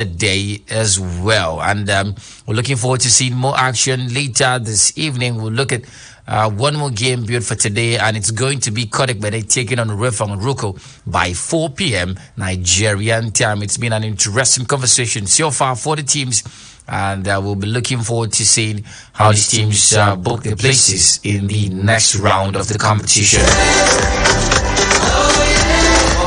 day as well. And we're looking forward to seeing more action later this evening. We'll look at one more game built for today, and it's going to be Kodak Bede taking on Refang Ruko by 4 p.m. Nigerian time. It's been an interesting conversation so far for the teams, and we'll be looking forward to seeing how these teams book their places in the next round of the competition.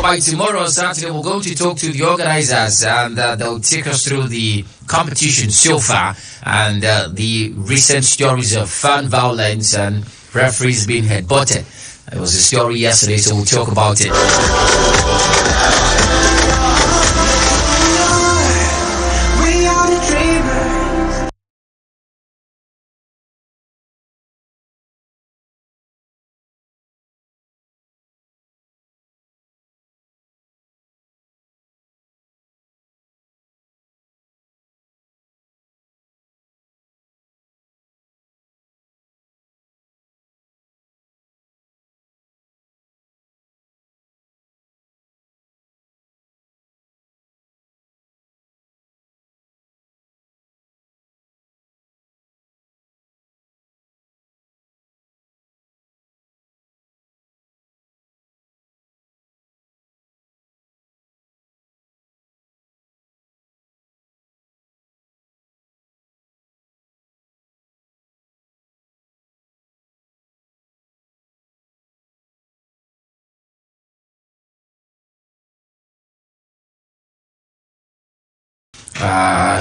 By tomorrow, Saturday, we're going to talk to the organizers, and they'll take us through the competition so far and the recent stories of fan violence and referees being headbutted. There was a story yesterday, so we'll talk about it. We are the dreamers.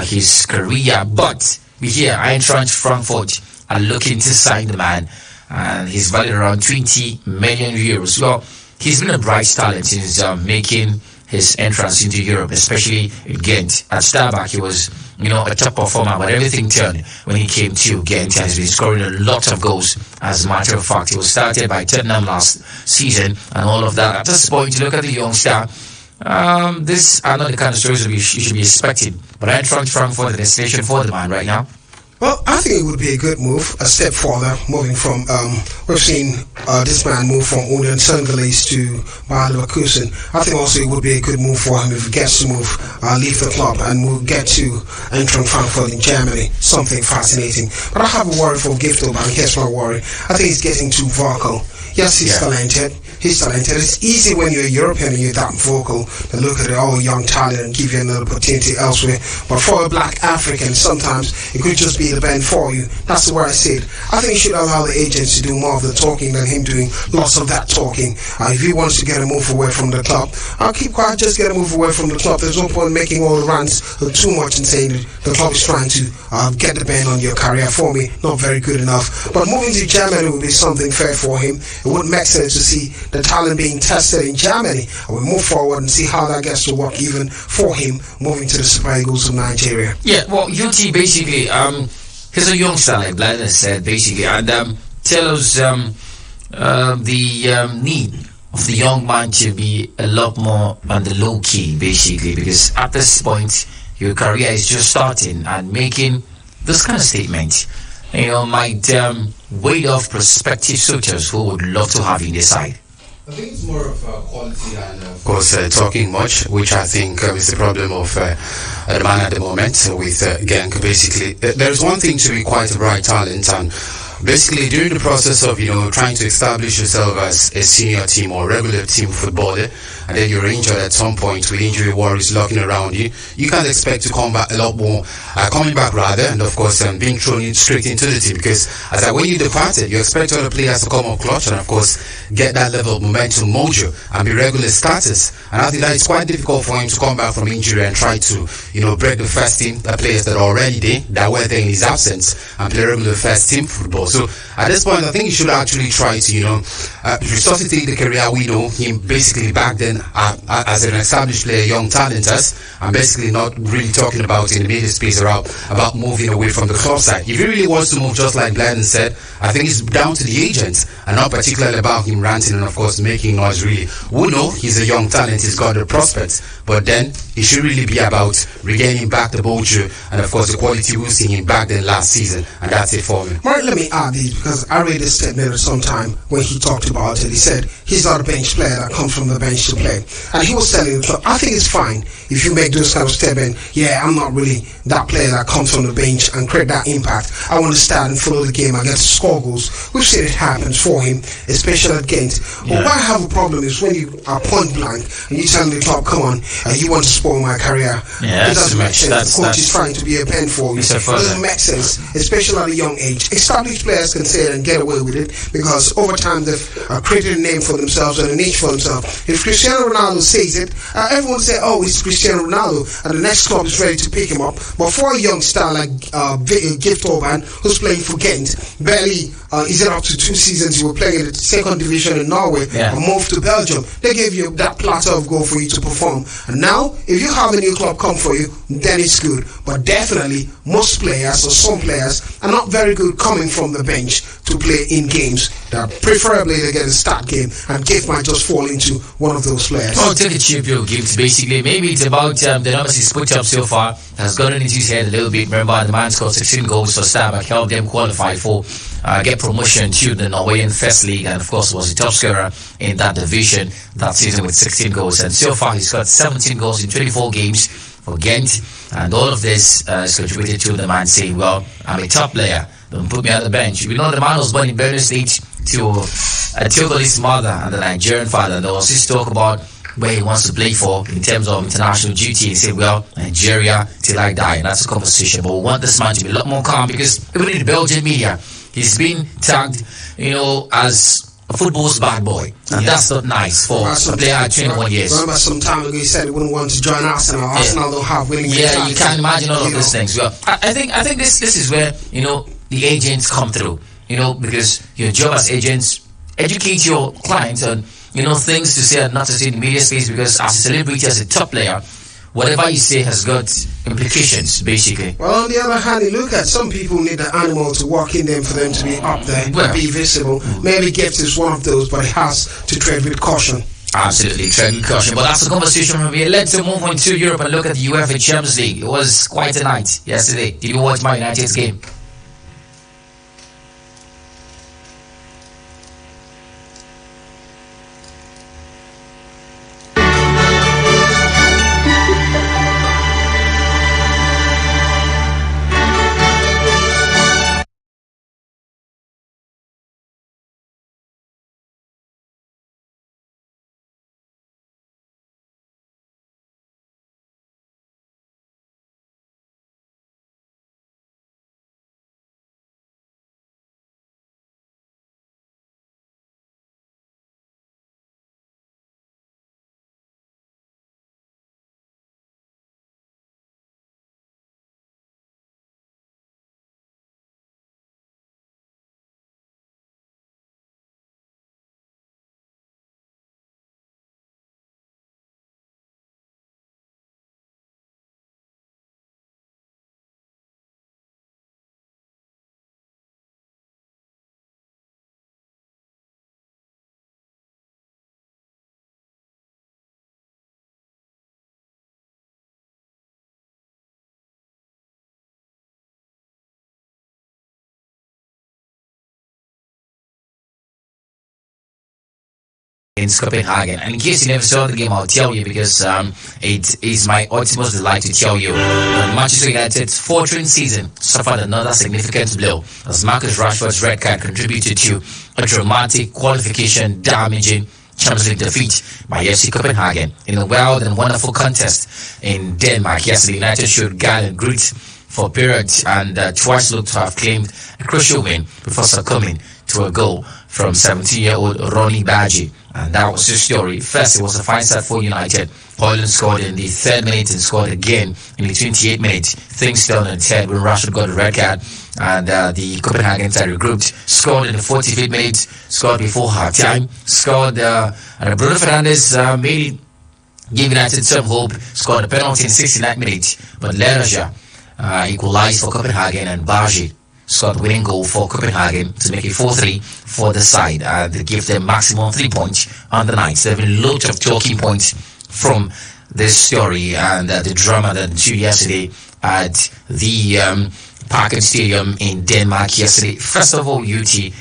His career, but we hear Eintracht Frankfurt are looking to sign the man, and he's valued around 20 million euros. Well, he's been a bright talent since making his entrance into Europe, especially in Ghent. At Starbuck, he was, a top performer, but everything turned when he came to Ghent, and he's been scoring a lot of goals. As a matter of fact, he was started by Tottenham last season, and all of that. At this point, you look at the young star. These are not the kind of stories you should be expecting, but Eintracht Frankfurt, the destination for the man right now. Well, I think it would be a good move, a step further, moving from, we've seen this man move from Union Senegalese to Bayer Leverkusen. I think also it would be a good move for him if he gets to leave the club and get to Eintracht Frankfurt in Germany. Something fascinating. But I have a worry for Gifto, and here's my worry. I think he's getting too vocal. Yes, he's talented. He's talented. It's easy when you're a European and you're that vocal to look at all young talent and give you another opportunity elsewhere. But for a black African, sometimes it could just be the band for you. That's the way I see it. I think you should allow the agents to do more of the talking than him doing lots of that talking. If he wants to get a move away from the club, I'll keep quiet, just get a move away from the club. There's no point making all the rants too much and saying that the club is trying to get the ban on your career. For me, not very good enough. But moving to Germany would be something fair for him. It wouldn't make sense to see the talent being tested in Germany. And we move forward and see how that gets to work even for him moving to the Super Eagles of Nigeria. Yeah, well, UT basically, he's a youngster, like Bladen said, basically, and tell us the need of the young man to be a lot more on the low key, basically, because at this point, your career is just starting, and making this kind of statement, might ward off prospective suitors who would love to have you in their side. I think it's more of quality than, of course, talking much, which I think is the problem of the man at the moment with Genk. Basically, there's one thing to be quite a bright talent, and basically during the process of trying to establish yourself as a senior team or regular team footballer, and then you're injured at some point with injury worries looking around you, you can't expect to come back a lot more, coming back rather, and of course being thrown straight into the team, because when you departed, you expect other players to come up clutch and of course get that level of momentum, mojo, and be regular starters. And I think that it's quite difficult for him to come back from injury and try to break the first team players that are already there, that were there in his absence, and play regular first team football. So at this point, I think he should actually try to resuscitate the career we know him basically back then as an established player, young talent as, and basically not really talking about in the media space about moving away from the club side. If he really wants to move, just like Bladen said, I think it's down to the agents and not particularly about him ranting and of course making noise. Really, we know he's a young talent, he's got the prospects, but then it should really be about regaining back the Boju and of course the quality we've seen him back then last season, and that's it for me. Right, let me add this because I read this statement at some time when he talked about it. He said he's not a bench player that comes from the bench to play, and he was telling the club, I think it's fine if you make those kind of statements. Yeah, I'm not really that player that comes from the bench and create that impact. I want to start and follow the game and get to score goals. We've seen it happens for him, especially at Ghent. But what I have a problem is when you are point blank and you tell the club, come on, you want to spoil my career. It doesn't make sense. The coach is trying to be a pen for you. It doesn't make sense, especially at a young age. Established players can say it and get away with it because over time they've created a name for themselves and a niche for themselves. If Cristiano Ronaldo says it, everyone say, oh, it's Cristiano Ronaldo, and the next club is ready to pick him up. But for a young star like Gift Orban, who's playing for Ghent, barely is it up to 2 seasons you were playing in the second division in Norway and moved to Belgium. They gave you that platter of goal for you to perform. And now, if you have a new club come for you, then it's good. But definitely, most players or some players are not very good coming from the bench to play in games. That preferably they get a start game, and Gift might just fall into one of those players. Oh, take a cheap your Gift, basically. Maybe it's about the numbers he's put up so far has gotten into his head a little bit. Remember, the man scored 16 goals for Stabæk, helped them qualify for get promotion to the Norwegian First League, and of course was the top scorer in that division that season with 16 goals. And so far he's got 17 goals in 24 games for Ghent, and all of this is contributed to the man saying, well, I'm a top player, don't put me on the bench. We know the man was born in Benue State to a Togolese mother and a Nigerian father, and there was this talk about where he wants to play for in terms of international duty. He said, well, Nigeria till I die, and that's a conversation. But we want this man to be a lot more calm, because even in the Belgian media he's been tagged, as a football's bad boy, and that's not nice for a player at 21 years. Remember some time ago he said he wouldn't want to join Arsenal. Arsenal don't have winning. Yeah, you can't imagine all of these things. Well, I think this is where the agents come through. Because your job as agents, educate your clients on things to say and not to say in the media space. Because as a celebrity, as a top player, whatever you say has got implications, basically. Well, on the other hand, you look at some people need the animal to walk in them for them to be up there, be visible. Maybe Gift is one of those, but he has to tread with caution. Absolutely, tread with caution. But that's the conversation from here. Let's move on to Europe and look at the UEFA Champions League. It was quite a night yesterday. Did you watch Man United's game? In Copenhagen. And in case you never saw the game, I'll tell you, because it is my utmost delight to tell you that Manchester United's fortune season suffered another significant blow as Marcus Rashford's red card contributed to a dramatic qualification damaging Champions League defeat by FC Copenhagen in a wild and wonderful contest in Denmark. Yesterday, United showed gallant grit for a period and twice looked to have claimed a crucial win before succumbing to a goal from 17-year-old Ronnie Badji. And that was his story. First, it was a fine start for United. Højlund scored in the 3rd minute and scored again in the 28th minute. Things turned on its head when Rashford got a red card, and the Copenhagen side regrouped. Scored in the 45th minute, scored before half time, scored, and Bruno Fernandes made it, gave United some hope, scored a penalty in the 69th minute, but Lerja equalized for Copenhagen, and Badji scored winning goal for Copenhagen to make it 4-3 for the side. They give them maximum 3 points on the night. So there have been loads of talking points from this story and the drama that ensued yesterday at the Parken Stadium in Denmark yesterday. First of all, UT,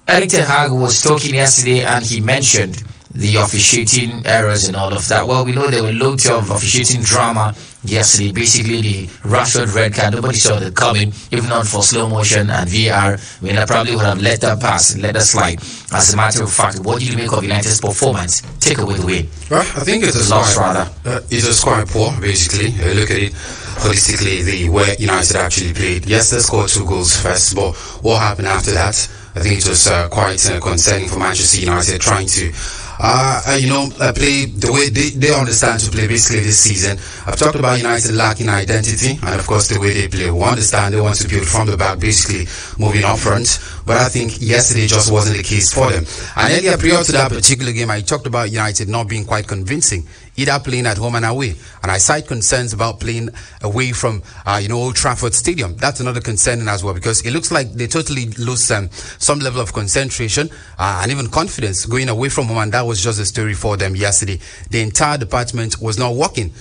Erik ten Hag was talking yesterday and he mentioned the officiating errors and all of that. Well, we know there were loads of officiating drama yesterday. Basically, the Rashford red card, nobody saw that coming, if not for slow motion and VAR. I mean, I probably would have let that pass, let that slide. As a matter of fact, what do you make of United's performance? Take away the win. Well, I think it was quite poor, basically. Look at it holistically, the way United actually played. Yes, they scored 2 goals first, but what happened after that? I think it was quite concerning for Manchester United trying to play the way they understand to play basically this season. I've talked about United lacking identity and of course the way they play. We understand they want to build from the back, basically moving up front, but I think yesterday just wasn't the case for them. And earlier prior to that particular game, I talked about United not being quite convincing, either playing at home and away. And I cite concerns about playing away from Old Trafford Stadium. That's another concern as well, because it looks like they totally lose some level of concentration and even confidence going away from home, and that was just a story for them yesterday. The entire department was not working.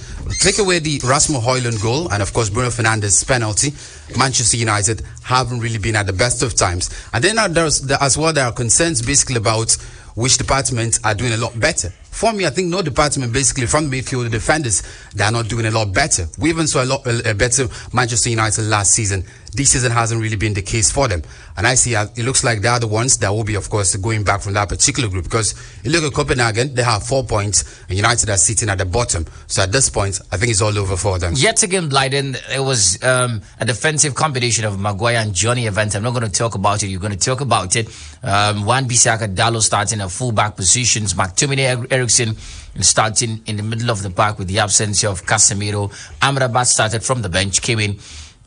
Take away the Rasmus Højlund goal and of course Bruno Fernandes penalty, Manchester United haven't really been at the best of times. And then there are concerns basically about which departments are doing a lot better. For me, I think no department, basically from the midfield, the defenders, they are not doing a lot better. We even saw a better Manchester United last season. This season hasn't really been the case for them. And I see it looks like they are the ones that will be, of course, going back from that particular group. Because you look at Copenhagen, they have 4 points, and United are sitting at the bottom. So at this point, I think it's all over for them. Yet again, Blyden, it was a defensive combination of Maguire and Johnny Evans. I'm not going to talk about it. You're going to talk about it. Wan-Bissaka, Dalot starting at full-back positions. McTominay, Eriksen starting in the middle of the park with the absence of Casemiro. Amrabat started from the bench, came in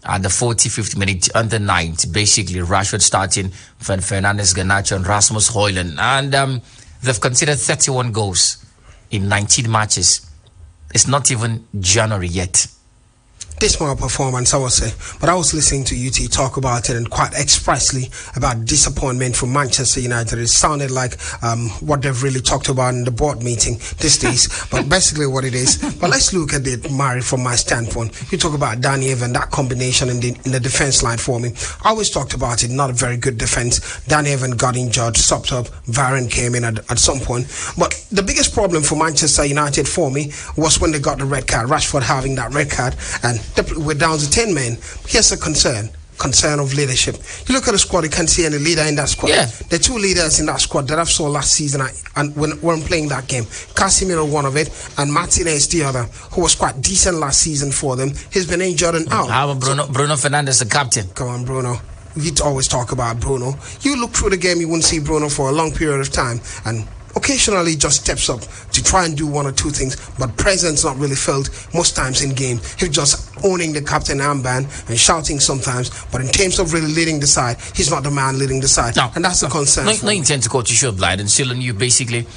at the 45th minute on the 9th. Basically, Rashford starting, Fernandes, Garnacho, and Rasmus Højlund. And they've considered 31 goals in 19 matches. It's not even January yet. Dismal performance, I would say. But I was listening to UT talk about it and quite expressly about disappointment from Manchester United. It sounded like what they've really talked about in the board meeting these days, but basically what it is. But let's look at it, Mari, from my standpoint. You talk about Danny Evans, that combination in the defense line for me. I always talked about it, not a very good defense. Danny Evans got injured, subbed up, Varane came in at some point. But the biggest problem for Manchester United for me was when they got the red card, Rashford having that red card, and we're down to 10 men. Here's a concern of leadership. You look at the squad, you can't see any leader in that squad. Yeah. The 2 leaders in that squad that I saw last season and when I'm playing that game, Casemiro one of it and Martinez the other, who was quite decent last season for them. He's been injured and out. How about Bruno Fernandes, the captain? Come on, Bruno. We always talk about Bruno. You look through the game, you wouldn't see Bruno for a long period of time, and occasionally just steps up to try and do 1 or 2 things, but presence not really felt most times in game. He's just owning the captain armband and shouting sometimes, but in terms of really leading the side, he's not the man leading the side. No, and that's a concern. No intent to cut you short, Blyden, and still on you basically.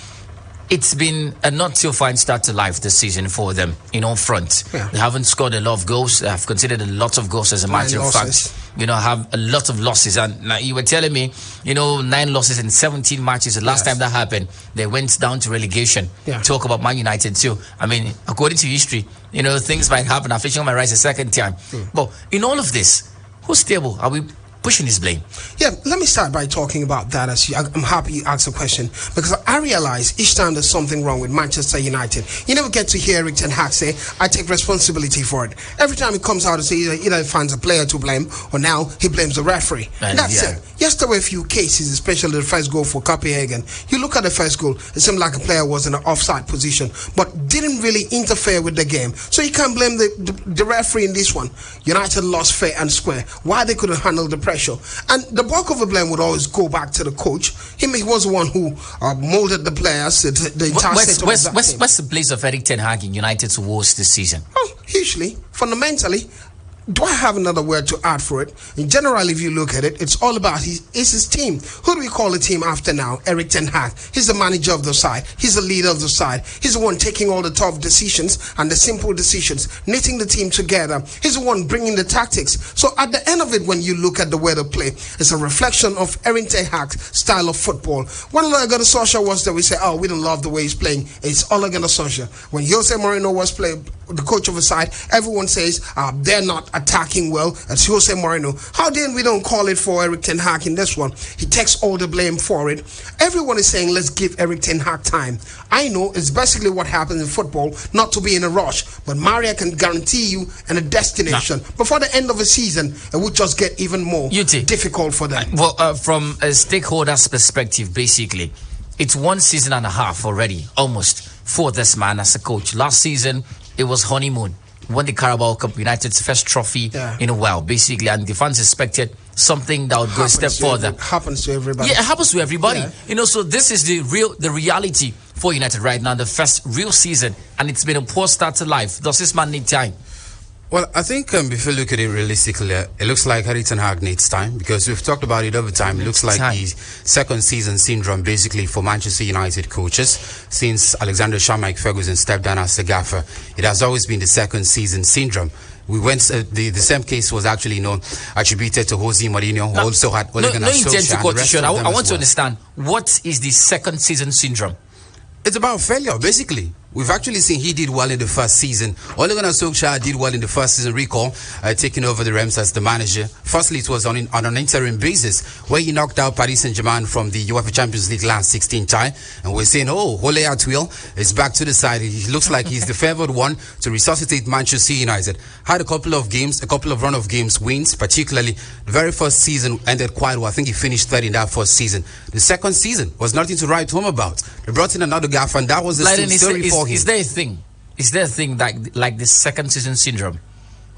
It's been a not so fine start to life this season for them, front. Yeah. They haven't scored a lot of goals. They have considered a lot of goals, as a matter of fact. Have a lot of losses. And now you were telling me, 9 losses in 17 matches. The last time that happened, they went down to relegation. Yeah. Talk about Man United too. I mean, according to history, things might happen. Affliction might rise a second time. But in all of this, who's stable? Are we pushing his blame? Yeah, let me start by talking about that. I'm happy you asked a question, because I realize each time there's something wrong with Manchester United, you never get to hear Erik ten Hag say, I take responsibility for it. Every time he comes out and says either he finds a player to blame or now he blames the referee. And that's it. Yes, there were a few cases, especially the first goal for Copenhagen. You look at the first goal, it seemed like a player was in an offside position, but didn't really interfere with the game. So you can't blame the referee in this one. United lost fair and square. Why they couldn't handle the pressure? And the bulk of the blame would always go back to the coach. He was the one who molded the players, the entire setup of that team. What's the place of Erik ten Hag in United's woes this season? Oh, hugely. Fundamentally, do I have another word to add for it? In general, if you look at it, it's all about his team. Who do we call a team after now? Eric Ten Hag. He's the manager of the side. He's the leader of the side. He's the one taking all the tough decisions and the simple decisions, knitting the team together. He's the one bringing the tactics. So at the end of it, when you look at the way they play, it's a reflection of Eric Ten Hag's style of football. When Ole Gunnar Solskjaer was there, we say, oh, we don't love the way he's playing. It's Ole Gunnar Solskjaer. When Jose Mourinho was playing, the coach of the side, everyone says they're not attacking well. It's Jose Mourinho. How then we don't call it for Eric Ten Hag in this one? He takes all the blame for it. Everyone is saying let's give Eric Ten Hag time. I know it's basically what happens in football, not to be in a rush, but Maria can guarantee you a destination. Before the end of the season, it would just get even more difficult for them. Well, from a stakeholder's perspective, basically, it's 1 season and a half already, almost, for this man as a coach. Last season, it was honeymoon. Won the Carabao Cup, United's first trophy in a while, basically, and the fans expected something that would go a step further. Happens to everybody. Yeah, it happens to everybody. Yeah. So this is the reality for United right now, the first real season, and it's been a poor start to life. Does this man need time? Well, I think if you look at it realistically, it looks like Eric Ten Hag needs time, because we've talked about it over time. It looks like the second season syndrome basically for Manchester United coaches since Alexander Ferguson stepped down as the gaffer. It has always been the second season syndrome. We went. The same case was actually attributed to Jose Mourinho, who also had Ole Gunnar Solskjaer. I want to understand, what is the second season syndrome? It's about failure, basically. We've actually seen he did well in the first season. Ole Gunnar Solskjaer did well in the first season, recall, taking over the Rams as the manager. Firstly, it was on an interim basis where he knocked out Paris Saint-Germain from the UEFA Champions League last 16 tie. And we're saying, oh, Ole at will is back to the side. He looks like he's the favored one to resuscitate Manchester United. Had a couple of run of games wins, particularly the very first season ended quite well. I think he finished third in that first season. The second season was nothing to write home about. They brought in another gaffer, and that was the same story for him. Is there a thing? Is there a thing like the second season syndrome?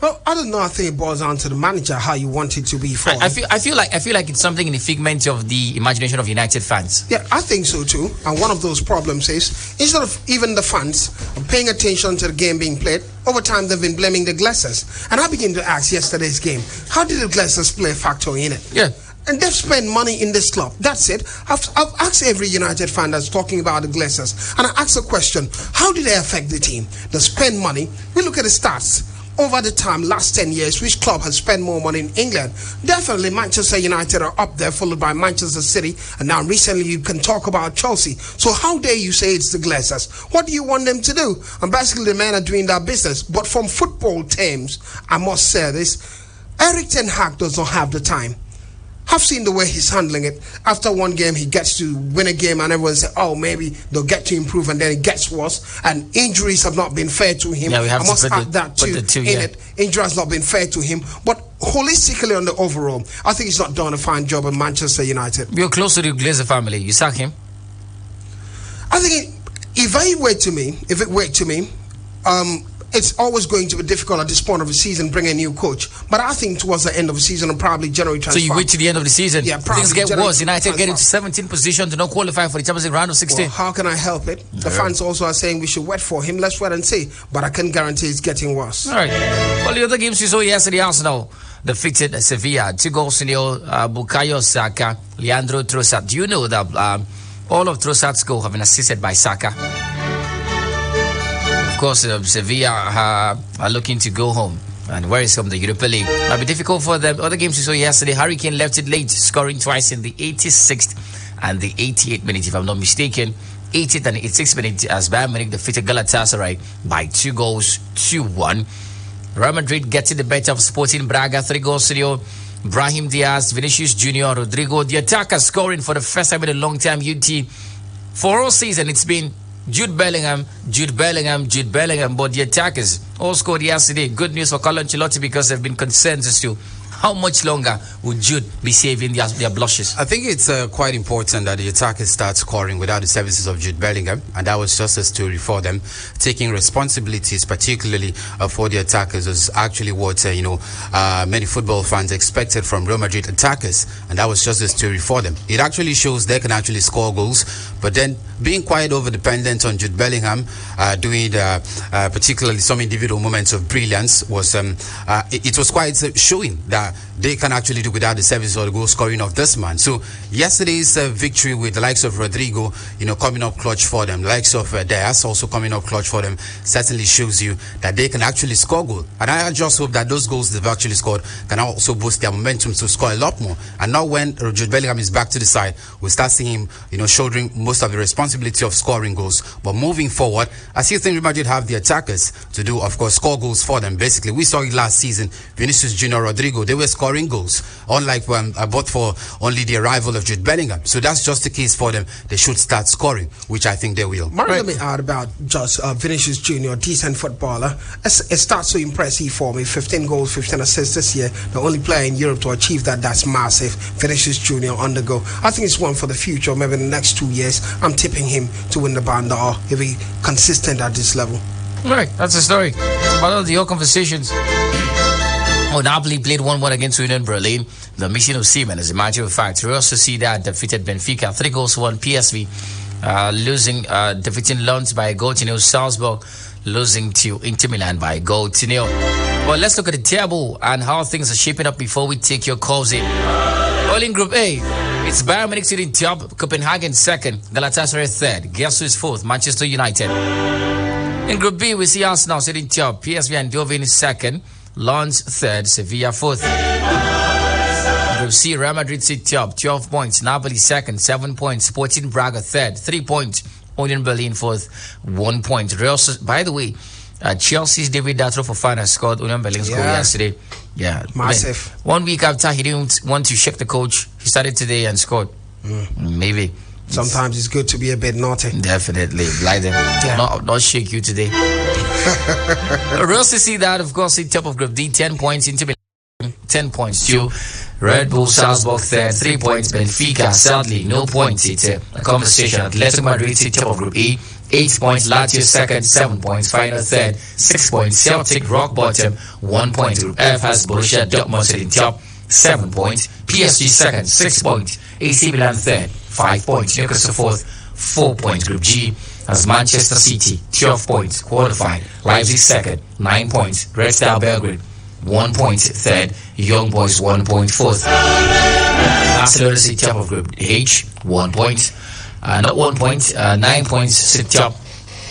Well, I don't know. I think it boils down to the manager how you want it to be. For I feel like it's something in the figment of the imagination of United fans. Yeah, I think so too. And one of those problems is instead of even the fans paying attention to the game being played, over time they've been blaming the Glazers. And I began to ask yesterday's game, how did the Glazers play a factor in it? Yeah. And they've spent money in this club. That's it. I've asked every United fan that's talking about the Glazers, and I asked a question: how did they affect the team? They spend money. We look at the stats over the time, last 10 years. Which club has spent more money in England? Definitely Manchester United are up there, followed by Manchester City, and now recently you can talk about Chelsea. So how dare you say it's the Glazers? What do you want them to do? And basically the men are doing their business. But from football terms, I must say this: Eric Ten Hag does not have the time. I've seen the way he's handling it. After one game, he gets to win a game, and everyone says, oh, maybe they'll get to improve, and then it gets worse. And injuries have not been fair to him. Yeah, we have I must add that too. It. Injury has not been fair to him. But holistically on the overall, I think he's not done a fine job at Manchester United. You're close to the Glazer family. You sack him? I think if it were to me, it's always going to be difficult at this point of the season bring a new coach. But I think towards the end of the season and probably January transfer. So you wait to the end of the season? Yeah, probably. Things get worse. United get into 17th position to not qualify for the Champions League round of 16. Well, how can I help it? The fans also are saying we should wait for him. Let's wait and see. But I can guarantee it's getting worse. All right. Well, the other games you saw yesterday, Arsenal defeated Sevilla. 2 goals to nil. Bukayo Saka, Leandro Trossard. Do you know that all of Trossard's goals have been assisted by Saka? Of course, Sevilla are looking to go home. And where is home? The Europa League. It'll be difficult for them. Other games we saw yesterday, Harry Kane left it late, scoring twice in the 86th and the 88th minute, if I'm not mistaken. 80th and 86th minute as Bayern Munich defeated Galatasaray by 2 goals to 1. Real Madrid getting the better of Sporting Braga, 3 goals to 0. Brahim Diaz, Vinicius Junior, Rodrigo, the attackers scoring for the first time in a long time. UT for all season, it's been Jude Bellingham, but the attackers all scored yesterday. Good news for Carlo Ancelotti because there have been concerns as to How much longer would Jude be saving their blushes? I think it's quite important that the attackers start scoring without the services of Jude Bellingham, and that was just a story for them. Taking responsibilities, particularly for the attackers, is actually what many football fans expected from Real Madrid attackers, and that was just a story for them. It actually shows they can actually score goals, but then being quite over dependent on Jude Bellingham, doing particularly some individual moments of brilliance, was it was quite showing that they can actually do without the service or the goal scoring of this man. So yesterday's victory with the likes of Rodrigo, coming up clutch for them, the likes of Diaz also coming up clutch for them, certainly shows you that they can actually score goal. And I just hope that those goals they've actually scored can also boost their momentum to score a lot more. And now when Jude Bellingham is back to the side, we'll start seeing him, shouldering most of the responsibility of scoring goals. But moving forward, I still think Real Madrid have the attackers to do, of course, score goals for them. Basically, we saw it last season. Vinicius Junior, Rodrigo, they were scoring goals, unlike when but for only the arrival of Jude Bellingham. So that's just the case for them. They should start scoring, which I think they will. Let me add about just Vinicius Junior, decent footballer. It starts so impressive for me. 15 goals, 15 assists this year. The only player in Europe to achieve that's massive. Vinicius Junior on the go. I think it's one for the future. Maybe in the next 2 years, I'm tipping him to win the Ballon d'Or if he consistent at this level. Right, that's the story. About the whole conversations. Napoli played 1-1 against Union Berlin. The mission of Seaman, as a matter of fact. Real Sociedad defeated Benfica 3-1. PSV defeating Lens by a goal to 0. Salzburg losing to Inter Milan by a goal to 0. Well, let's look at the table and how things are shaping up before we take your calls in. Well, in Group A, it's Bayern Munich sitting top, Copenhagen second, Galatasaray third, Guess who is fourth? Manchester United. In Group B, we see Arsenal sitting top, PSV and Eindhoven second, Lens third, Sevilla fourth. Group C, Real Madrid sit top, 12 points, Napoli second, 7 points, Sporting Braga third, 3 points, Union Berlin fourth, 1 point. By the way, Chelsea's David Datro Fofana scored Union Berlin's goal yesterday. Yeah, massive. 1 week after he didn't want to shake the coach, he started today and scored. Maybe. Sometimes it's good to be a bit naughty. Definitely. Like them. Not shake you today. Real Sociedad, of course, in top of Group D, 10 points. Inter Milan, 10 points too. Red Bull Salzburg third, 3 points. Benfica, sadly, no points. It's a conversation. Atletico Madrid in top of Group E, 8 points. Lazio second, 7 points. Final third, 6 points. Celtic rock bottom, 1 point. Group F has Borussia Dortmund sitting top, 7 points. PSG second, 6 points. AC Milan third, 5 points. Newcastle fourth, 4 points. Group G has Manchester City, 12 points, qualified. Leipzig second, 9 points. Red Star Belgrade, 1 point. Third, Young Boys, 1 point. Fourth, Barcelona sit top of Group H, 1 point. Not 1 point, 9 points. Sit top.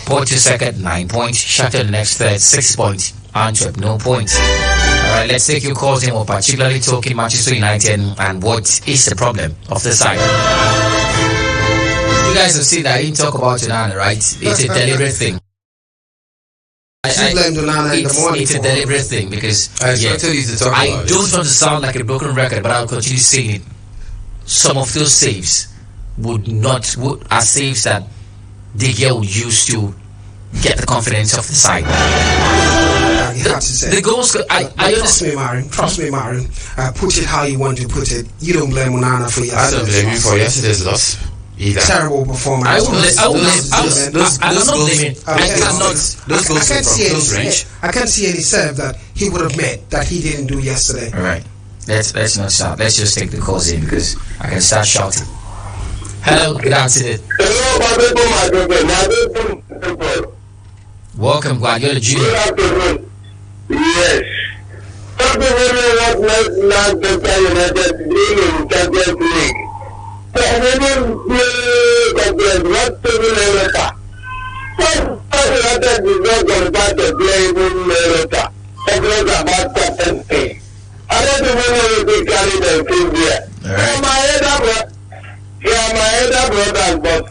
Porto second, 9 points. Shakhtar the next third, 6 points. Antwerp, no points. Alright, let's take your calls in. We're particularly talking Manchester United and what is the problem of the side. You guys have seen that I didn't talk about Onana, right? It's a deliberate thing. It's a deliberate thing because I don't want to sound like a broken record, but I'll continue saying it. Some of those saves are saves that De Gea would use to get the confidence of the side. The goals, I trust me, Marin. Put it how you want to put it. You don't blame Onana for yesterday's I don't blame him for yesterday's loss. Either. Terrible performance. I can't see any serve that he would have made that he didn't do yesterday. All right, let's not shout. Let's just take the calls in because I can start shouting. Hello, good afternoon. Welcome, Guardiola Junior. Good afternoon. Yes. Something really was not Manchester United being in Champions League. So we didn't play Champions League. What's the Europa? United is not going to play in Europa. It's not about Champions League. I don't think we will carry the team here. My elder brothers, but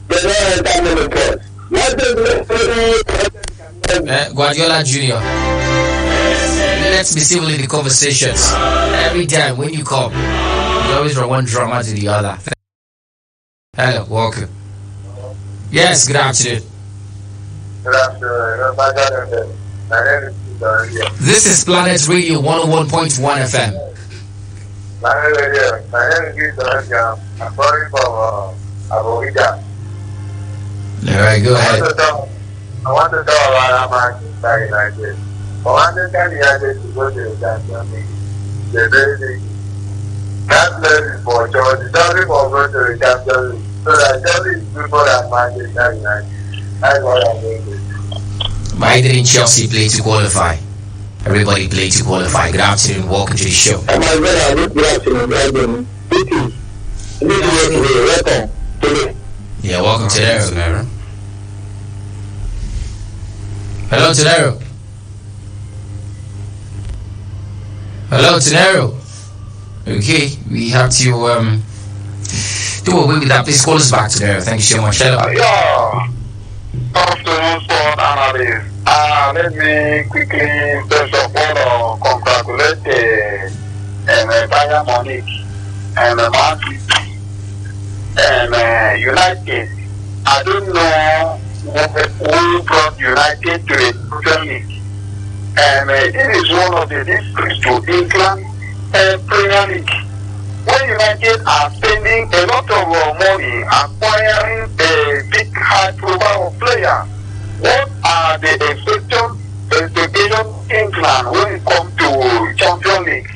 they don't enter me the court. What is the Guardiola Junior. Let's be civil in the conversations. Every time when you come, you always from one drama to the other. Hello, welcome. Yes, good afternoon. Good afternoon. This is Planet Radio 101.1 FM. My name is Gazans. I'm calling from Abuja. All right, go ahead. I want to talk about Manchester United. For Manchester United to go to the Champions League, they're very big. That place is for Chelsea. Chelsea for going to the Champions League. So that Chelsea is before that Manchester United. That's what I'm going to do. Why didn't Chelsea play to qualify? Everybody played to qualify. Good afternoon. Welcome to the show. My brother, good afternoon. Welcome. Yeah, welcome to Tenero. Hello, Tenero. Hello, Tenero. Okay, we have to do away with that. Please call us back, Tenero. Thank you so much. Hello. Yeah. Afternoon, sport analyst. Let me quickly, first of all, congratulate Bayern Munich and Man City and United. I don't know who brought United to the Premier League. And this is one of the districts to England Premier League. When United are spending a lot of money acquiring a big high profile player, what are the expectations England when it comes to Champions League?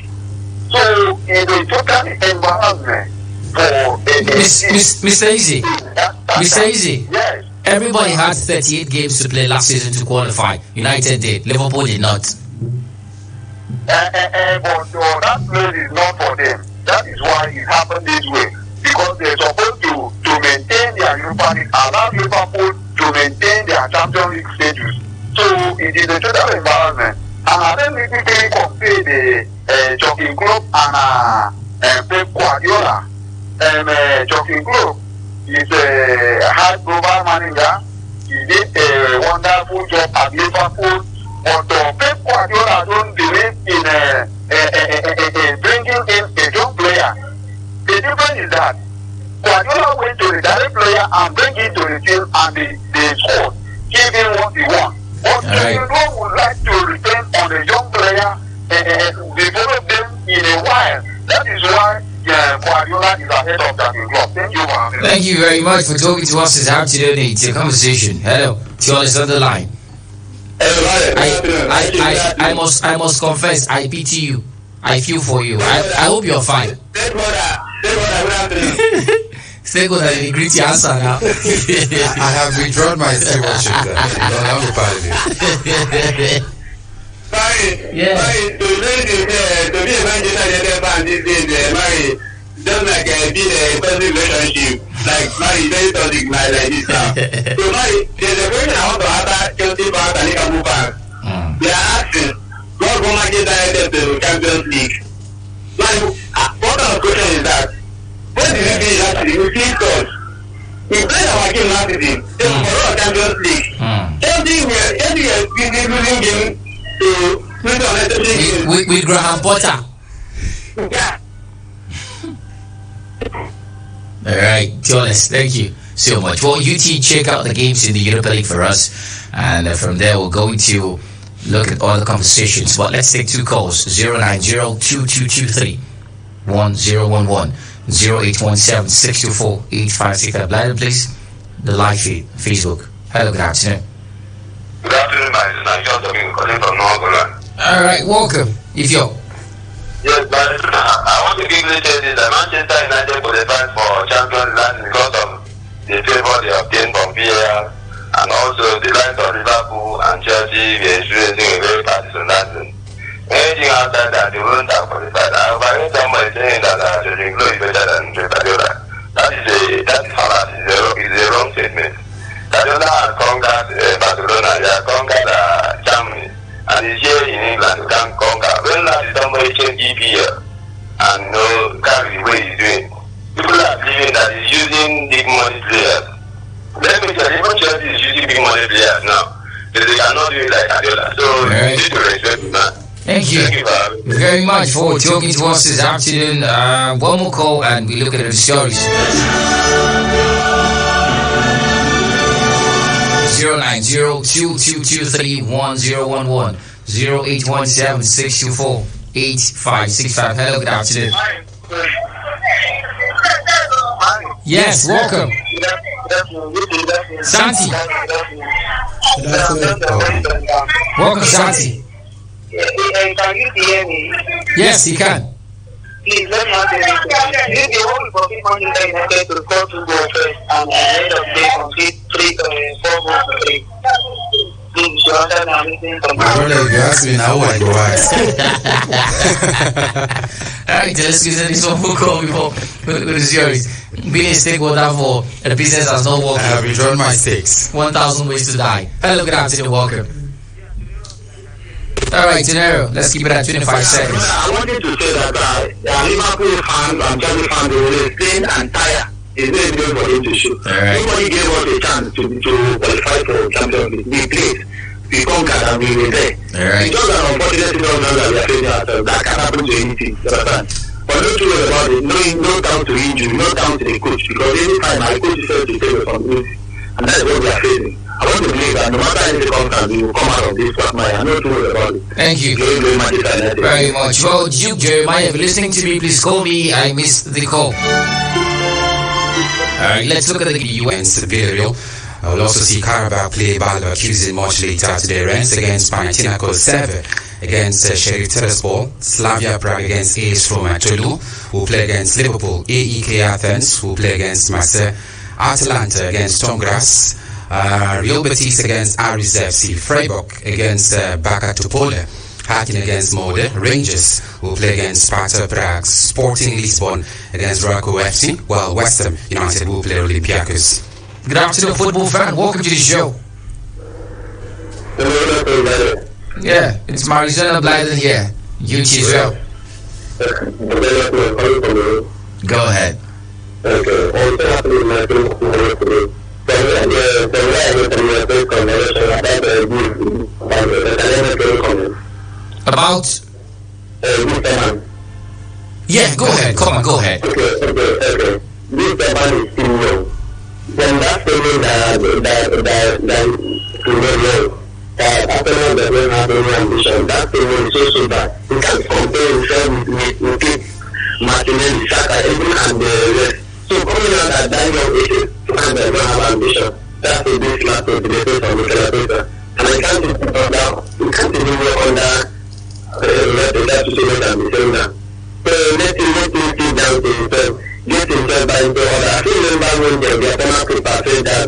So it's a total embarrassment for Mr. Easy. Mr. Easy. Yes. Everybody had 38 games to play last season to qualify. United did. Liverpool did not. But that place is not for them. That is why it happened this way. Because they're supposed to maintain their Europa League, allow Liverpool to maintain their Champions League status. So it is a total embarrassment. And then we quickly compare the Jogging Club and Pep Guardiola. Jogging Club is a high global manager. He did a wonderful job at Liverpool. But Pep Guardiola don't believe in bringing in a young player. The difference is that Guardiola went to the direct player and bring it to the team and they scored, give him what he wants. But Guardiola would like to return on a young player and develop them in a while. That is why Guardiola is ahead of that club. Thank you, man. Thank you very much for talking to us this afternoon. It's a conversation. Hello, Tion is on the line. I must confess, I pity you. I feel for you. I hope you're fine. Stay good and greet your answer now. I have withdrawn my stewardship. Don't be part of it. Just like being a personal relationship, like marry very toxic like this now. So marry, there's a question I want to ask Chelsea back and Liverpool back. They are asking, what will Manchester United to Champions League? Like, what kind of question is that? What did you do actually? We feel us. We played our game last season. They were for Champions League. Chelsea were losing game to with Graham Potter. Yeah. All right, Jonas, thank you so much. Well, UT, check out the games in the Europa League for us, and from there we're going to look at all the conversations. But let's take two calls: 090-2223-1011, 0817-624-856. Blind, please. The live feed, Facebook. Hello, good afternoon. Good afternoon, my sister. I'm calling from North. All right, welcome. If you're Yes, but I want to quickly tell you that Manchester United qualified for Champions League because of the favor they obtained from VAR, and also the likes of Liverpool and Chelsea were experiencing a very partisan landing. Anything outside that, they wouldn't have qualified. I've heard somebody saying that Jurgen Klopp is better than Guardiola. That is fallacy. It's a wrong statement. Guardiola has conquered Barcelona, he has conquered Germany, and he's here in England to can conquer. When last somebody change EPL and carry the way he's doing, people are believing that he's using big money players. Let me tell you, even Chelsea is using big money players now. They cannot do it like Guardiola. So you need to respect him, man. Thank you very much for talking to us this afternoon. One more call and we look at the stories. 090-2223-1011, 0817-624-8565. Hello, good afternoon. Yes, welcome. Santi. Welcome, Santi. Can you hear me? Yes, he can. Please let me ask you this. The whole Republic of United to score 2 goals first and end of the day complete 4 goals to 3. Please, you understand I'm listening from My brother, if you ask me now, I go ask. Alright, let's use this one for call before with yours. Being a stakeholder for a business that's not working. I have withdrawn my stakes. 1,000 ways to die. Hello, good afternoon, welcome. Alright, Gennaro, let's keep it at 25 seconds. I wanted to say that Liverpool fans and Chelsea fans will stay and tire. It's very difficult for him to shoot. Alright. Nobody gave us a chance to qualify for Champions League. We played. We conquered and we were there. Alright. It's just an unfortunate situation that we are facing ourselves. That can happen to anything. You understand? But don't worry about it. No down to injury, no down to the coach. Because any time my coach is to take responsibility. And that's what we are facing. I want to believe that no matter any circumstance, we will come out of this quagmire. I'm not too worried about it. Thank you very much. Well, Duke Jeremiah, if you're listening to me, please call me. I missed the call. Alright, let's look at the Against Villarreal. I will also see Karabakh play Balba accusing much later today. Rennes against Panathinaikos Seve against Sheriff Tiraspol. Slavia Prague against AS Roma. Toulouse who play against Liverpool. AEK Athens who play against Marseille. Atalanta against Tongras. Real Betis against Aris FC. Freiburg against Baka Topole. Hakin against Molde. Rangers will play against Sparta Prague. Sporting Lisbon against Raco FC. While West Ham United will play Olympiacos. Good afternoon, football fan. Welcome to the show. Yeah, it's Marizona Blyden here. You as well. Go ahead. About? Yeah, go ahead. Come on, go ahead. Okay. This man is still young. Then that statement that Arsenal doesn't have any ambition, that statement is so bad. You can't compare himself with Martinelli, Saka, even and the rest. So coming out at that young age, and they don't have ambition, that's a big slap to the face of Mikel Arteta. And I can't even work under that situation and be saying that. So let him sit down to himself. Get himself by into order. I still remember when the former keeper said that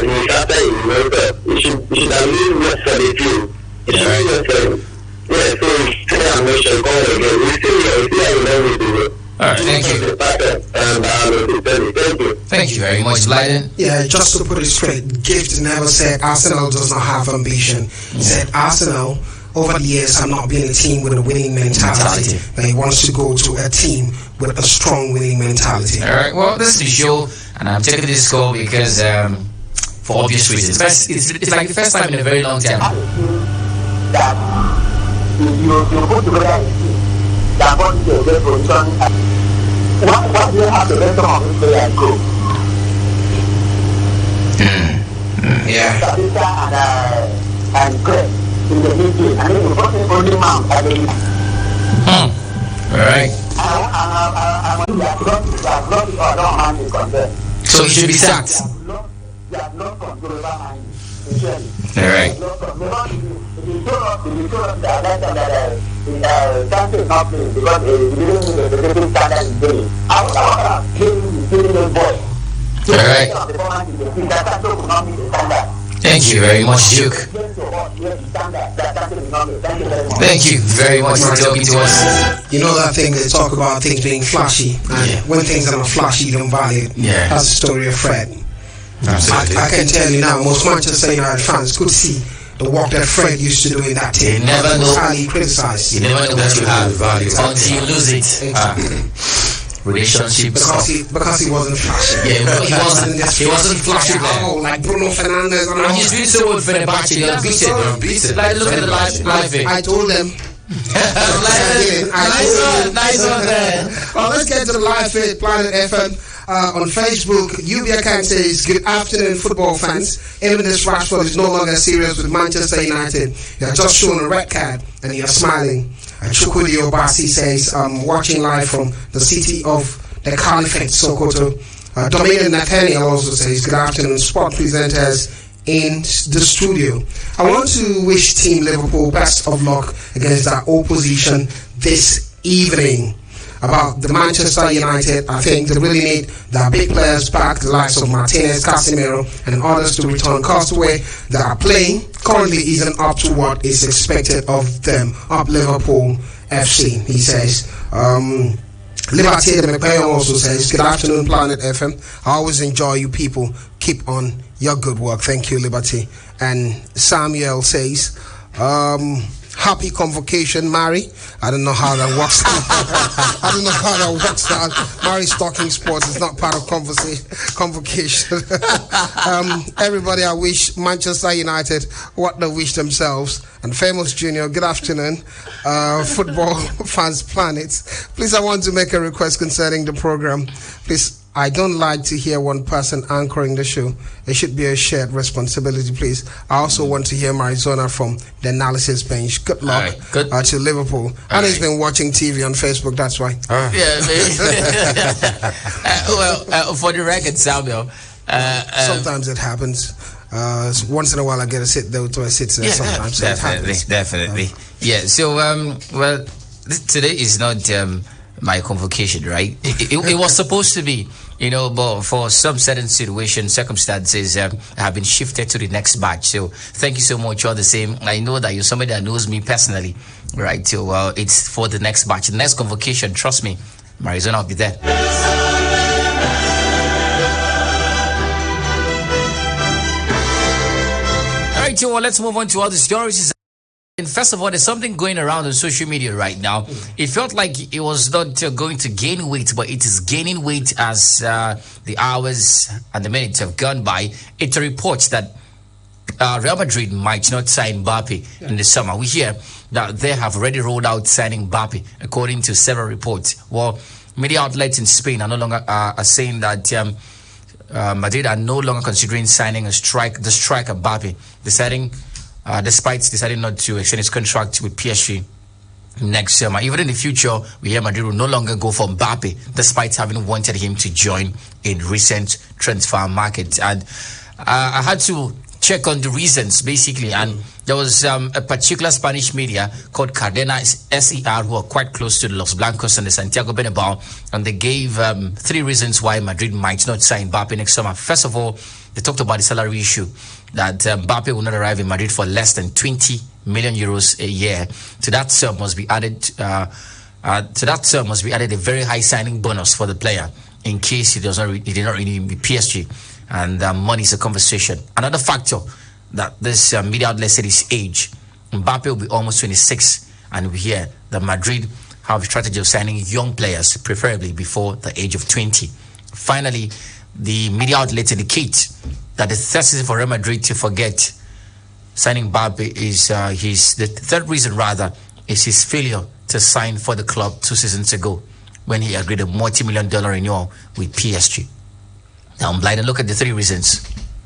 he after he should have really worked for the team. He should have worked for him. Yeah, so he's still a mission going again. He's still here, to go. Alright, thank you. Thank you very much, Blyden. Yeah, just to put it straight, Gift never said Arsenal does not have ambition. He said Arsenal over the years have not been a team with a winning mentality. He wants to go to a team with a strong winning mentality. Alright, well, this is the show, and I'm taking this call because, for obvious reasons. It's like the first time in a very long time. That you put together a team that got into a great position. What do you have to let some of these players go? Yeah. And Greg. In the meeting, and then you put it only mount at the Alright. I want to have is concerned. So he should be sacked. They have not control over money. Alright. If you show us that Santos is not playing because he didn't meet the executive standard in Delhi. I want to kill those boys. Alright. Thank you very much, Duke. Thank you very much for talking to us. You know that thing they talk about things being flashy, and when things are not flashy, you don't value it. Yeah. That's the story of Fred. Absolutely. I can tell you now, most Manchester United fans could see the work that Fred used to do in that team. You never know. Highly criticized. You never know what you have until you lose it. Relationship because he wasn't flashy. Yeah, he wasn't flashy there. Like Bruno Fernandes. And he's doing so well for the batch. They're unbeaten. Like, look at the live thing. I told them. Nice one there. Well, let's get to the live feed, Planet FM. On Facebook, Ubia Khan says, good afternoon, football fans. Even this Rashford is no longer serious with Manchester United. You are just shown a red card and you are smiling. Chukudi Obasi says, watching live from the city of the Caliphate, Sokoto. Dominion Nathaniel also says, good afternoon, sport presenters in the studio. I want to wish Team Liverpool best of luck against our opposition this evening. About the Manchester United, I think they really need their big players back, the likes of Martinez, Casemiro, and others to return. Castaway that are playing currently isn't up to what is expected of them. Up Liverpool FC, he says. Liberty the McBayon also says, good afternoon, Planet FM. I always enjoy you people. Keep on your good work. Thank you, Liberty. And Samuel says, happy convocation, Mary. I don't know how that works. I don't know how that works out. Mary's talking sports is not part of convocation. Everybody, I wish Manchester United what they wish themselves. And Famous Junior, good afternoon. Football fans planet. Please, I want to make a request concerning the program. Please, I don't like to hear one person anchoring the show. It should be a shared responsibility, please. I also want to hear Marizona from the analysis bench. Good luck to Liverpool. And he's been watching TV on Facebook, that's why. Yeah, well, for the record, Samuel. Sometimes it happens. Once in a while I get to sit there to sit there sometimes. Definitely. Yeah, so, well, today is not my convocation, right? It was supposed to be, but for some certain situations, circumstances have been shifted to the next batch. So thank you so much. You're the same. I know that you're somebody that knows me personally, right? So it's for the next batch. The next convocation, trust me, Marizona will be there. All right, so let's move on to other stories. And first of all, there's something going around on social media right now. It felt like it was not going to gain weight, but it is gaining weight as the hours and the minutes have gone by. It's a report that Real Madrid might not sign Mbappe in the summer. We hear that they have already rolled out signing Mbappe, according to several reports. Well, media outlets in Spain are no longer are saying that Madrid are no longer considering signing the striker Mbappe, despite deciding not to extend his contract with PSG next summer. Even in the future, we hear Madrid will no longer go for Mbappe, despite having wanted him to join in recent transfer market. And I had to check on the reasons, basically, and there was a particular Spanish media called Cadena SER who are quite close to the Los Blancos and the Santiago Bernabeu, and they gave 3 reasons why Madrid might not sign Mbappe next summer. First of all, they talked about the salary issue, that Mbappe will not arrive in Madrid for less than 20 million euros a year. To that sum must be added a very high signing bonus for the player in case he did not renew with PSG. And money is a conversation. Another factor that this media outlet said is age. Mbappe will be almost 26, and we hear that Madrid have a strategy of signing young players, preferably before the age of 20. Finally, the media outlets indicate that the third reason for Real Madrid to forget signing Mbappe is the third reason rather is his failure to sign for the club 2 seasons ago when he agreed a multi-million-dollar renewal with PSG. Now, I'm blind and look at the 3 reasons,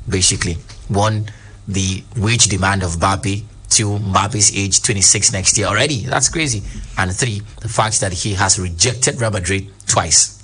basically. 1, the wage demand of Mbappe. 2, Mbappe's age, 26 next year already. That's crazy. And 3, the fact that he has rejected Real Madrid twice.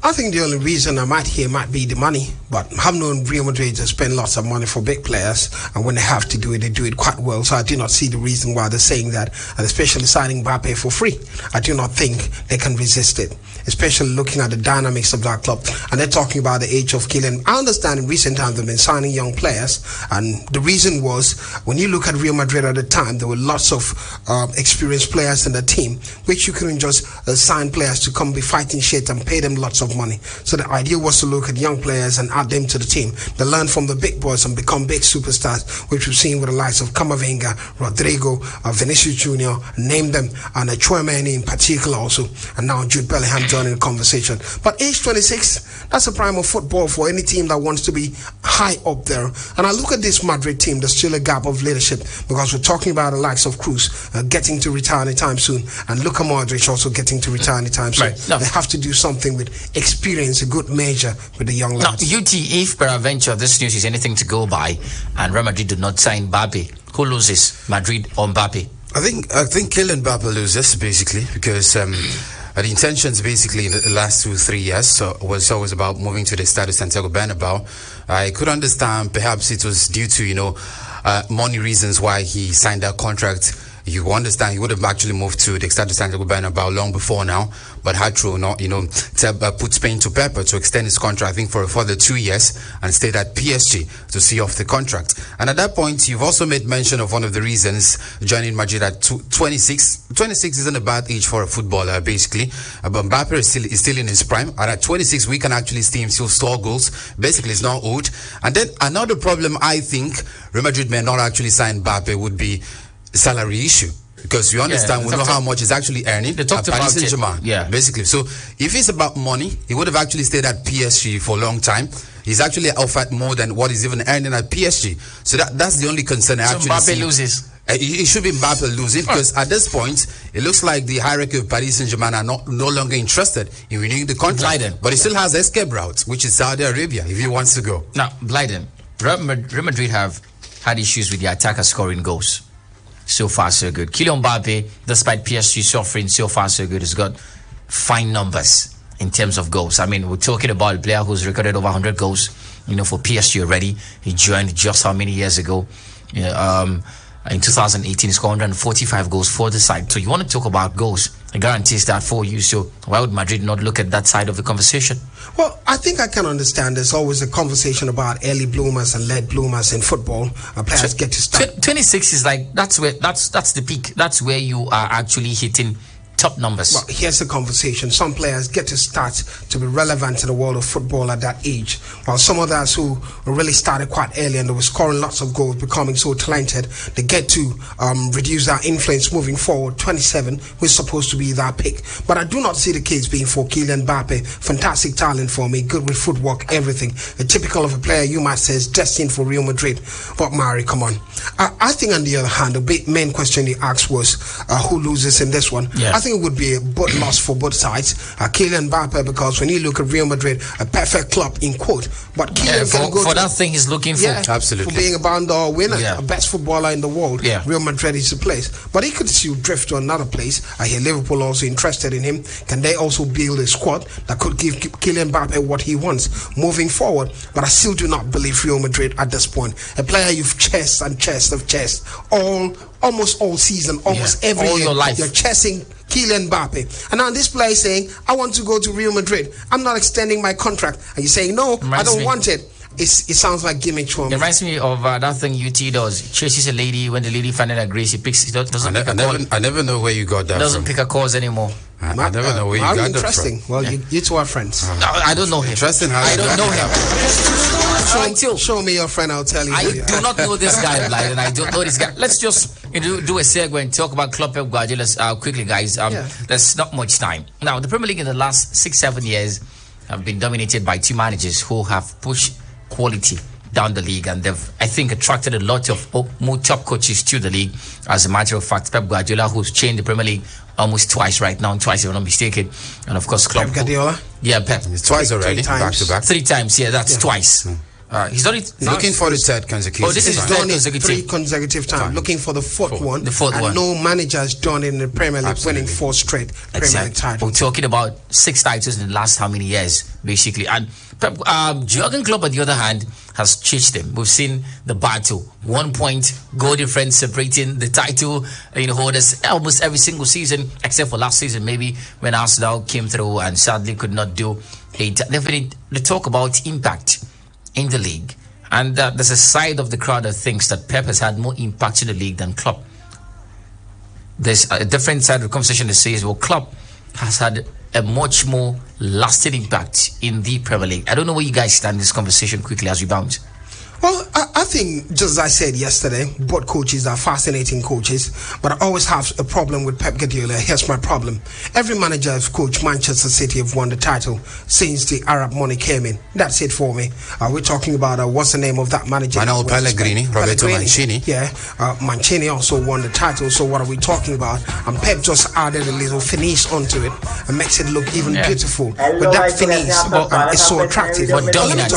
I think the only reason I might hear might be the money, but I've known Real Madrid to spend lots of money for big players, and when they have to do it, they do it quite well. So I do not see the reason why they're saying that, and especially signing Mbappe for free. I do not think they can resist it, especially looking at the dynamics of that club. And they're talking about the age of Kylian. I understand in recent times they've been signing young players, and the reason was when you look at Real Madrid at the time, there were lots of experienced players in the team, which you couldn't just sign players to come be fighting shit and pay them lots of money. So the idea was to look at young players and add them to the team. They learn from the big boys and become big superstars, which we've seen with the likes of Camavinga, Rodrigo, Vinicius Jr., name them, and Chouameni in particular also, and now Jude Bellingham joining the conversation. But age 26, that's a prime of football for any team that wants to be high up there. And I look at this Madrid team, there's still a gap of leadership, because we're talking about the likes of Cruz getting to retire anytime soon, and Luka Modric also getting to retire anytime soon. Right. No. They have to do something with experience, a good measure with the young lads. Now, UT, if peradventure this news is anything to go by, and Real Madrid did not sign Mbappe, who loses, Madrid or Mbappe? I think Kylian Mbappe loses basically because the intentions basically in the last 2-3 years was always about moving to the Estadio Santiago Bernabeu. I could understand perhaps it was due to money reasons why he signed that contract. You understand he would have actually moved to the Estadio Santiago Bernabeu long before now, but had to put Spain to paper to extend his contract, I think, for a further 2 years and stayed at PSG to see off the contract. And at that point, you've also made mention of one of the reasons joining Madrid at 26. 26 isn't a bad age for a footballer, basically. But Mbappe is still in his prime. And at 26, we can actually see him still score goals. Basically, he's not old. And then another problem I think Real Madrid may not actually sign Mbappe would be salary issue, because you understand we know how much he's actually earning at Paris Saint-Germain. Yeah, basically. So if it's about money, he would have actually stayed at PSG for a long time. He's actually offered more than what he's even earning at PSG. So that's the only concern I actually see. Mbappe loses. It should be Mbappe losing, because at this point it looks like the hierarchy of Paris Saint-Germain are no longer interested in renewing the contract. Blyden. But he still has escape routes, which is Saudi Arabia if he wants to go. Now, Blyden, Real Madrid have had issues with the attacker scoring goals. So far, so good. Kylian Mbappe, despite PSG suffering, so far, so good, has got fine numbers in terms of goals. I mean, we're talking about a player who's recorded over 100 goals, for PSG already. He joined just how many years ago? In 2018, he scored 145 goals for the side. So you want to talk about goals? It guarantees that for you. So why would Madrid not look at that side of the conversation? Well, I think I can understand there's always a conversation about early bloomers and late bloomers in football. Players get to start. 26 is like, that's the peak. That's where you are actually hitting top numbers. Well, here's the conversation. Some players get to start to be relevant in the world of football at that age, while some others who really started quite early and they were scoring lots of goals, becoming so talented, they get to reduce their influence moving forward. 27 was supposed to be that pick, but I do not see the case being for Kylian Mbappe. Fantastic talent for me, good with footwork, everything. A typical of a player you might say is destined for Real Madrid. But Mari, come on. I think on the other hand, the main question he asked was who loses in this one. Yeah. I think it would be a both loss for both sides. Kylian Mbappe, because when you look at Real Madrid, a perfect club in quote, but Kylian can go for that thing he's looking for. Absolutely. For being a Ballon d'Or winner, a best footballer in the world. Real Madrid is the place, but he could still drift to another place. I hear Liverpool also interested in him. Can they also build a squad that could give Kylian Mbappe what he wants moving forward? But I still do not believe Real Madrid at this point. A player you've chased almost all season, almost every all year. Your life. You're chasing Kylian Mbappe, and now this player is saying, I want to go to Real Madrid, I'm not extending my contract, and you're saying, no, I don't want it. It sounds like gimmick for me. It reminds me of that thing UT does. Chases a lady, when the lady finally agrees, he picks. Doesn't pick a call. I never know where you got that doesn't from. pick a calls anymore. I never know where you got that from. Interesting. Well, you two are friends. No, I don't know him. Interesting. I don't know him. Show me your friend, I'll tell you. I do not know this guy, and I don't know this guy. Let's just do a segue and talk about Klopp Pep Guardiola quickly, guys. There's not much time. Now, the Premier League in the last 6-7 years have been dominated by two managers who have pushed quality down the league, and they've, I think, attracted a lot of more top coaches to the league. As a matter of fact, Pep Guardiola, who's changed the Premier League almost twice right now, if I'm not mistaken, and of course Klopp. Pep Guardiola? Yeah, Pep. It's twice already, back to back. 3 times, that's twice. He's done it. Looking for the third consecutive. Oh, this is done it 3 consecutive times. Looking for the fourth one. The fourth one. No manager has done it in the Premier League, winning 4 straight Premier League titles. We're talking about 6 titles in the last how many years, basically. And Jurgen Klopp, on the other hand, has chased them. We've seen the battle. 1 point goal difference separating the title holders almost every single season, except for last season, maybe when Arsenal came through and sadly could not do it. Definitely, they talk about impact in the league, and there's a side of the crowd that thinks that Pep has had more impact in the league than Klopp. There's a different side of the conversation that says, well, Klopp has had a much more lasting impact in the Premier League. I don't know where you guys stand in this conversation quickly as we bounce. Well, I think, just as I said yesterday, both coaches are fascinating coaches, but I always have a problem with Pep Guardiola. Here's my problem. Every manager I've coached, Manchester City have won the title since the Arab money came in. That's it for me. We're talking about, what's the name of that manager? Manuel Pellegrini, Roberto Mancini. Yeah, Mancini also won the title, so what are we talking about? And Pep just added a little finish onto it and makes it look even beautiful. But that finish is so attractive. But dominant.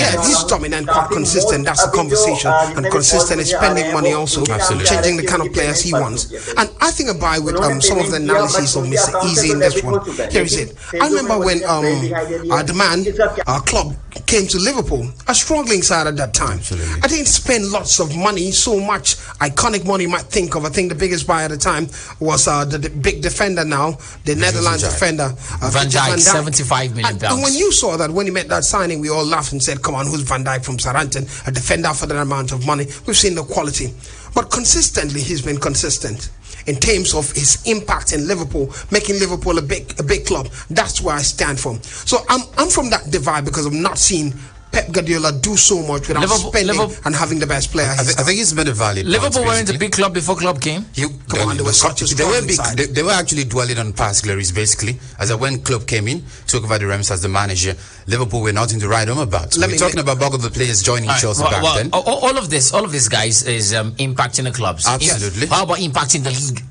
Yeah, he's dominant, quite consistent. That's the conversation, and consistent in spending money also, Absolutely. changing the kind of players he wants. And I think I buy with some of the analysis of Mr. Easy in this one. Here is it. I remember when the man, our club, came to Liverpool, a struggling side at that time. Absolutely. I didn't spend lots of money, so much iconic money you might think of. I think the biggest buy at the time was the big defender now, the Netherlands defender, Van Dijk, 75 million pounds. And when you saw that, when he made that signing, we all laughed and said, come on, who's Van Dijk from Southampton? A defender for that amount of money. We've seen the quality. But consistently, he's been consistent in terms of his impact in Liverpool, making Liverpool a big club. That's where I stand from. So I'm from that divide because I'm not seeing Pep Guardiola do so much without spending and having the best player. I think it's been a valid Liverpool weren't a big club before club came. They were big. They were actually dwelling on past glories, basically. As when club came in, took over the reins as the manager, Liverpool were nothing to write home about. We're talking about both of the players joining Chelsea back then. All of this, guys, is impacting the clubs. Absolutely. How about impacting the league?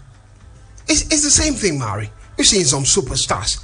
It's the same thing, Mari. We've seen some superstars.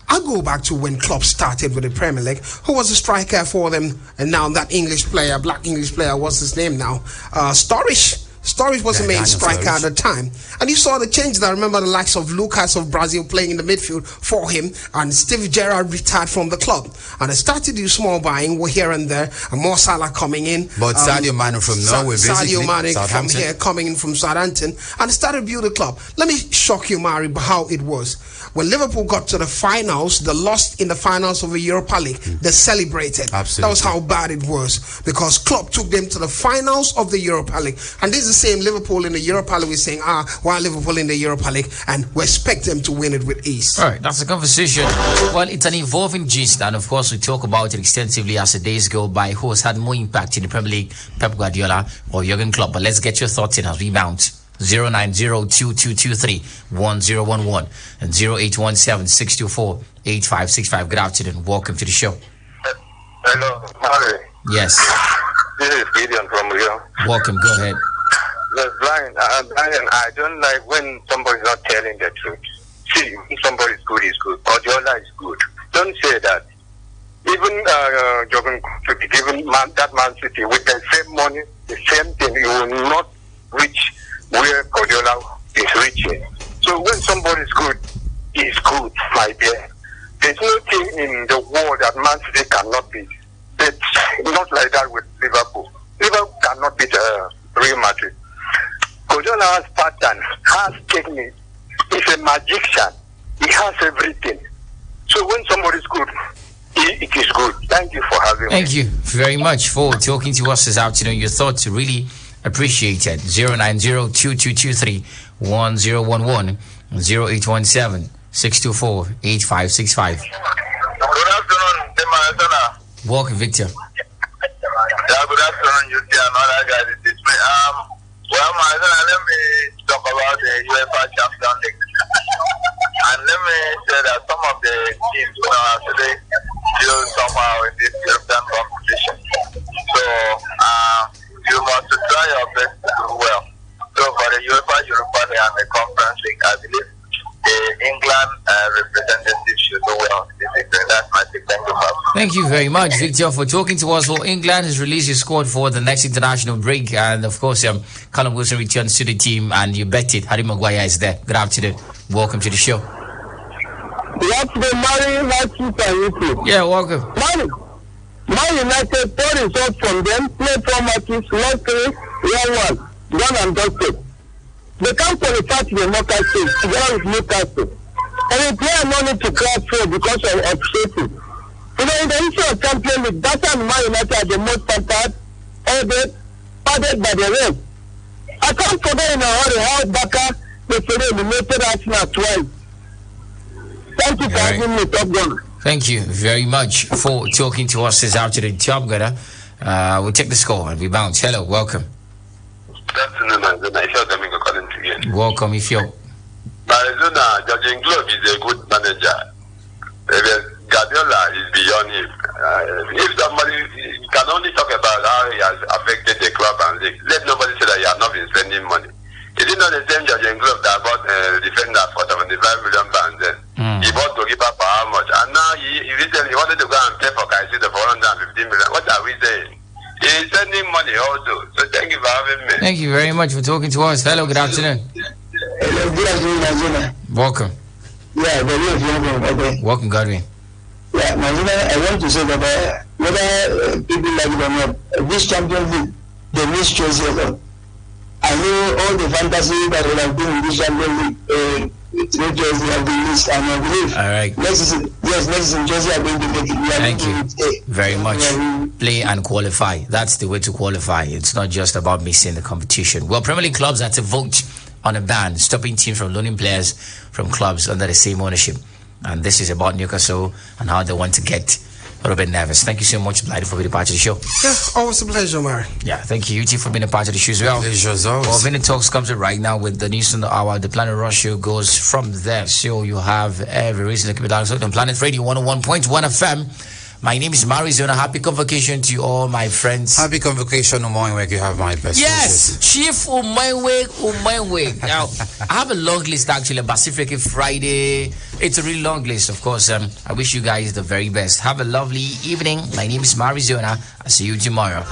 I go back to when Klopp started with the Premier League. Who was the striker for them? And now that English player, black English player, what's his name now? Sturridge. Sturridge was the main striker at the time. And you saw the changes. I remember the likes of Lucas of Brazil playing in the midfield for him, and Steve Gerrard retired from the club. And I started to do small buying here and there, and more Salah coming in. But Sadio Mane from Norway, basically. Sadio Mane from here coming in from Southampton. And I started to build a club. Let me shock you, Mari, how it was. When Liverpool got to the finals, they lost in the finals of the Europa League. They celebrated. Absolutely. That was how bad it was, because Klopp took them to the finals of the Europa League. And this is the same Liverpool in the Europa League. We're saying, why Liverpool in the Europa League? And we expect them to win it with ease. All right, that's the conversation. Well, it's an evolving gist, and of course we talk about it extensively as the days go by. Who has had more impact in the Premier League, Pep Guardiola or Jurgen Klopp? But let's get your thoughts in as we bounce. 09022231011 and 0817-624-8565. Good afternoon. Welcome to the show. Hello, Mary. Yes. This is Gideon from Rio. Welcome. Go ahead. Brian, I don't like when somebody's not telling the truth. See, if somebody's good, is good. Guardiola is good. Don't say that. Even Jurgen Klopp, given that Man City with the same money, the same thing, you will not reach where Guardiola is reaching. So when somebody's good, he's good, my dear. There's nothing in the world that Man City cannot beat. It's not like that with Liverpool. Liverpool cannot beat Real Madrid. Guardiola has pattern, has technique. He's a magician. He has everything. So when somebody's good, it is good. Thank you for having me. Thank you very much for talking to us this afternoon. Your thoughts are really appreciated. 09022231011 and 0817-624-8565. Good afternoon, Ezeala. Welcome, Victor. Yeah, good afternoon, you see another guy that is me. Well, let me talk about the UEFA Champions League. And let me say that some of the teams actually deal somehow in this European competition. So, you must try your best to do well. So, for the UEFA Europa League and the Conference League, I believe the England representatives should do well. That's my thing. Thank you, Bob. Thank you very much, Victor, for talking to us. Well, England has released his squad for the next international break, and of course, Callum Wilson returns to the team, and you bet it, Harry Maguire is there. Good afternoon. Welcome to the show. Good afternoon, Mary. Nice to meet you. Yeah, welcome. Man United, 4 results from them, play 4 matches, lost 3, won 1, done and dusted. They can't qualify to the knockout stage together with Newcastle. And the player no need to cry for because of safety. You know, in the issue of Champions League, that time Man United are the most pampered, ordered, padded by the rest. I can't forget in a hurry how Baka they eliminated Arsenal twice. Thank you for having me, Top Gunner. Thank you very much for talking to us this afternoon, Top Gunner. We'll take the score and we bounce. Hello, welcome. Good afternoon, Arizona. If you're coming to calling again. Welcome, if you're. Arizona, Jurgen Klopp is a good manager. Guardiola is beyond him. If somebody can only talk about how he has affected the club and league, let nobody say that he has not been spending money. Is it not the same Jurgen Klopp that bought defender for 75 million pounds then? He bought goalkeeper for how much? And now he recently wanted to go and pay for Caicedo for 115 million. What are we saying? He be sending money also. So thank you for having me. Thank you very much for talking to us. Hello, good afternoon. Hello, good afternoon, Nigeria. Welcome. Yeah, okay. Welcome, Godwin. Yeah, Nigeria, I want to say that whether people like it or not, this Champions League, they miss Chelsea a lot. I know all the fantasy that would have been in this Champions League, Chelsea have been missed, and I believe. All right. Next season, Chelsea are going to make it. Thank you very much. Play and qualify. That's the way to qualify. It's not just about missing the competition. Well, Premier League clubs had to vote on a ban stopping teams from loaning players from clubs under the same ownership. And this is about Newcastle and how they want to get a little bit nervous. Thank you so much, Blighty, for being a part of the show. Yeah, always a pleasure, Mary. Yeah, thank you, UT, for being a part of the show as well. Pleasure's always. Well, Vinny Talks comes in right now with the news on the hour. The Planet Rush show goes from there. So you have every reason to keep it down. So on Planet Radio 101.1 FM. My name is Marizona. Happy convocation to all my friends. Happy convocation, Umo Eno. You have my best Yes, wishes. Chief Umo. Now, I have a long list actually. Pacific Friday. It's a really long list, of course. I wish you guys the very best. Have a lovely evening. My name is Marizona. I'll see you tomorrow.